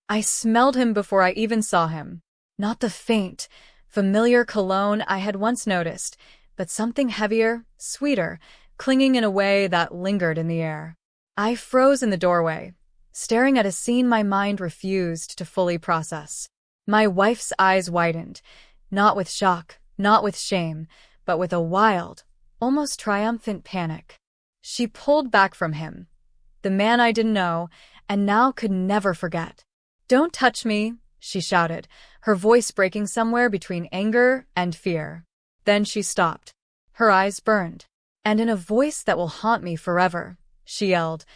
I smelled him before I even saw him. Not the faint, familiar cologne I had once noticed, but something heavier, sweeter, clinging in a way that lingered in the air. I froze in the doorway, staring at a scene my mind refused to fully process. My wife's eyes widened, not with shock, not with shame, but with a wild, almost triumphant panic. She pulled back from him, the man I didn't know, and now could never forget. "Don't touch me," she shouted, her voice breaking somewhere between anger and fear. Then she stopped. Her eyes burned. "And in a voice that will haunt me forever," she yelled,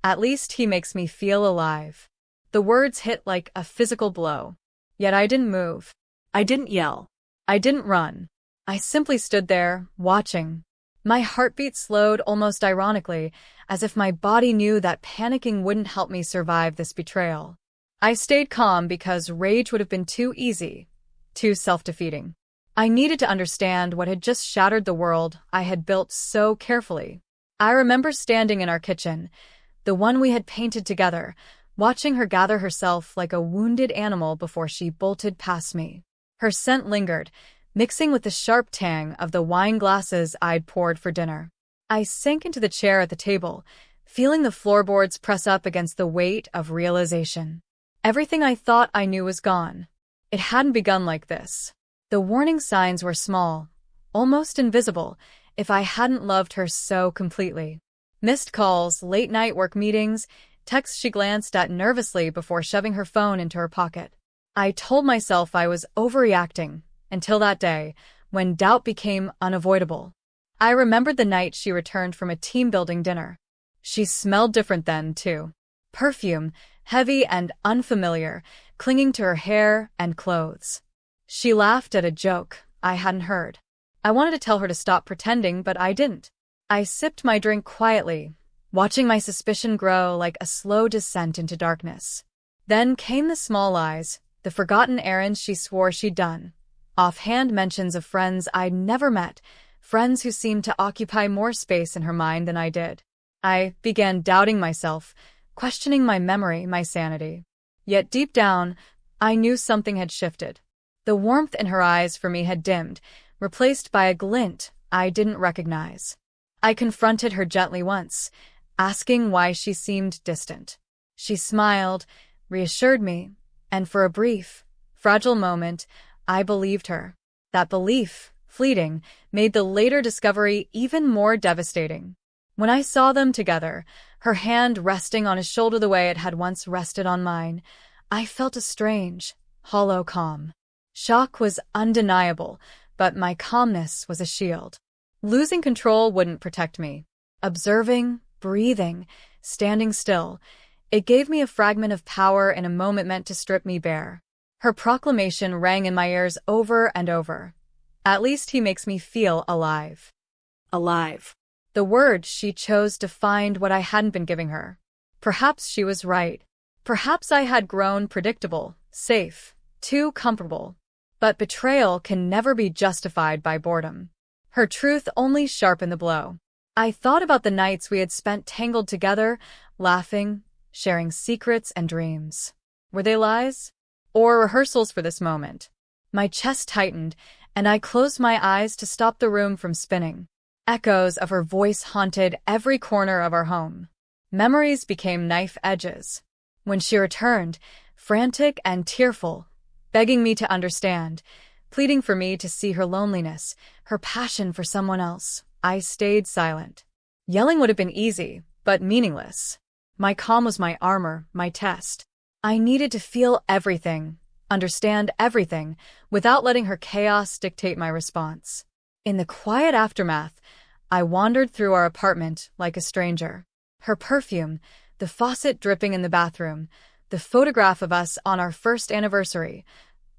"at least he makes me feel alive." The words hit like a physical blow. Yet I didn't move. I didn't yell. I didn't run. I simply stood there, watching. My heartbeat slowed almost ironically, as if my body knew that panicking wouldn't help me survive this betrayal. I stayed calm because rage would have been too easy, too self-defeating. I needed to understand what had just shattered the world I had built so carefully. I remember standing in our kitchen, the one we had painted together, watching her gather herself like a wounded animal before she bolted past me. Her scent lingered, mixing with the sharp tang of the wine glasses I'd poured for dinner. I sank into the chair at the table, feeling the floorboards press up against the weight of realization. Everything I thought I knew was gone. It hadn't begun like this. The warning signs were small, almost invisible, if I hadn't loved her so completely. Missed calls, late-night work meetings, texts she glanced at nervously before shoving her phone into her pocket. I told myself I was overreacting, until that day, when doubt became unavoidable. I remembered the night she returned from a team-building dinner. She smelled different then, too. Perfume, heavy and unfamiliar, clinging to her hair and clothes. She laughed at a joke I hadn't heard. I wanted to tell her to stop pretending, but I didn't. I sipped my drink quietly, watching my suspicion grow like a slow descent into darkness. Then came the small lies, the forgotten errands she swore she'd done, offhand mentions of friends I'd never met, friends who seemed to occupy more space in her mind than I did. I began doubting myself, questioning my memory, my sanity. Yet deep down, I knew something had shifted. The warmth in her eyes for me had dimmed, replaced by a glint I didn't recognize. I confronted her gently once, asking why she seemed distant. She smiled, reassured me, and for a brief, fragile moment, I believed her. That belief, fleeting, made the later discovery even more devastating. When I saw them together, her hand resting on his shoulder the way it had once rested on mine, I felt a strange, hollow calm. Shock was undeniable, but my calmness was a shield. Losing control wouldn't protect me. Observing, breathing, standing still, it gave me a fragment of power in a moment meant to strip me bare. Her proclamation rang in my ears over and over. "At least he makes me feel alive." Alive. The word she chose defined what I hadn't been giving her. Perhaps she was right. Perhaps I had grown predictable, safe, too comfortable. But betrayal can never be justified by boredom. Her truth only sharpened the blow. I thought about the nights we had spent tangled together, laughing, sharing secrets and dreams. Were they lies? Or rehearsals for this moment? My chest tightened, and I closed my eyes to stop the room from spinning. Echoes of her voice haunted every corner of our home. Memories became knife edges. When she returned, frantic and tearful, begging me to understand, pleading for me to see her loneliness, her passion for someone else, I stayed silent. Yelling would have been easy, but meaningless. My calm was my armor, my test. I needed to feel everything, understand everything, without letting her chaos dictate my response. In the quiet aftermath, I wandered through our apartment like a stranger. Her perfume, the faucet dripping in the bathroom, the photograph of us on our first anniversary,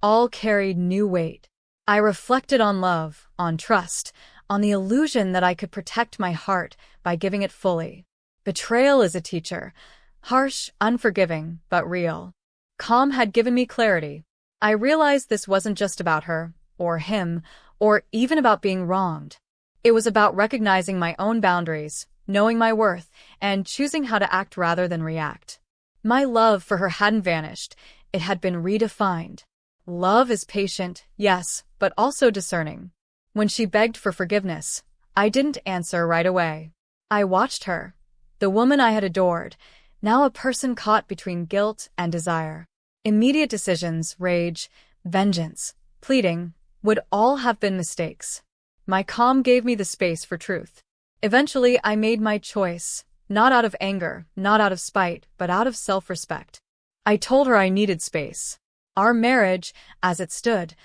all carried new weight. I reflected on love, on trust, on the illusion that I could protect my heart by giving it fully. Betrayal is a teacher, harsh, unforgiving, but real. Calm had given me clarity. I realized this wasn't just about her, or him, or even about being wronged. It was about recognizing my own boundaries, knowing my worth, and choosing how to act rather than react. My love for her hadn't vanished. it had been redefined. Love is patient, yes, but also discerning. When she begged for forgiveness, I didn't answer right away. I watched her, the woman I had adored, now a person caught between guilt and desire. Immediate decisions, rage, vengeance, pleading, would all have been mistakes. My calm gave me the space for truth. Eventually, I made my choice, not out of anger, not out of spite, but out of self-respect. I told her I needed space. Our marriage, as it stood,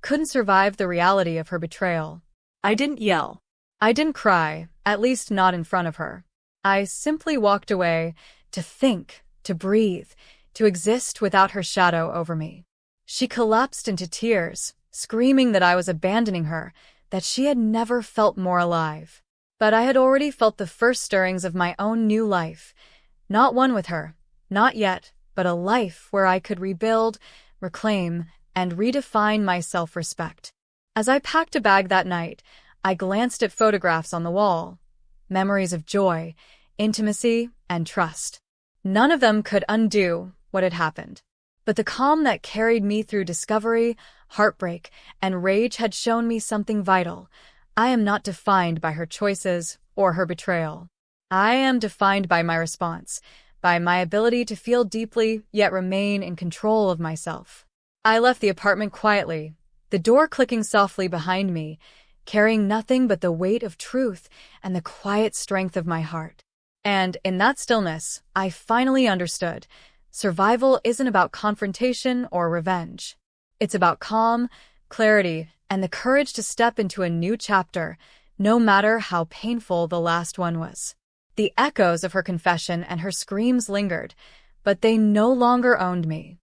couldn't survive the reality of her betrayal. I didn't yell. I didn't cry, at least not in front of her. I simply walked away to think, to breathe, to exist without her shadow over me. She collapsed into tears, screaming that I was abandoning her, that she had never felt more alive. But I had already felt the first stirrings of my own new life. Not one with her, not yet, but a life where I could rebuild, reclaim, and redefine my self-respect. As I packed a bag that night, I glanced at photographs on the wall. Memories of joy, intimacy, and trust. None of them could undo what had happened. But the calm that carried me through discovery, heartbreak, and rage had shown me something vital. I am not defined by her choices or her betrayal. I am defined by my response, by my ability to feel deeply yet remain in control of myself. I left the apartment quietly, the door clicking softly behind me, carrying nothing but the weight of truth and the quiet strength of my heart. And in that stillness, I finally understood. Survival isn't about confrontation or revenge. It's about calm, clarity, and the courage to step into a new chapter, no matter how painful the last one was. The echoes of her confession and her screams lingered, but they no longer owned me.